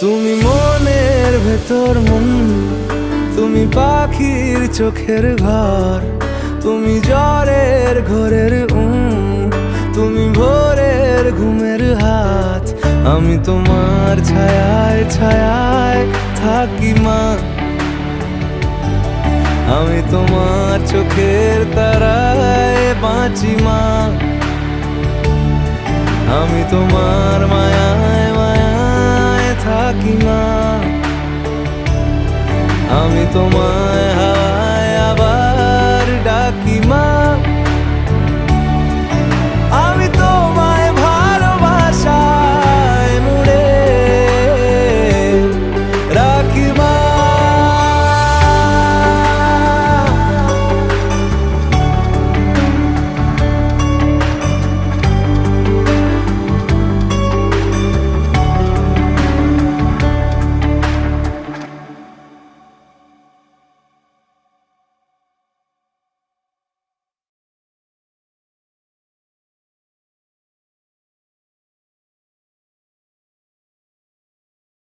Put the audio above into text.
তুমি মনের ভেতর মন, তুমি পাখির চোখের ঘর, তুমি জ্বরের ঘোরের তুমি ভোরের ঘুমের হাত। আমি তোমার ছায়ায় ছায়ায় থাকি মা, আমি তোমার চোখের তারায় বাঁচি মা, আমি তোমার মায়ায় মায়ায় থাকি মা, আমি তোমায়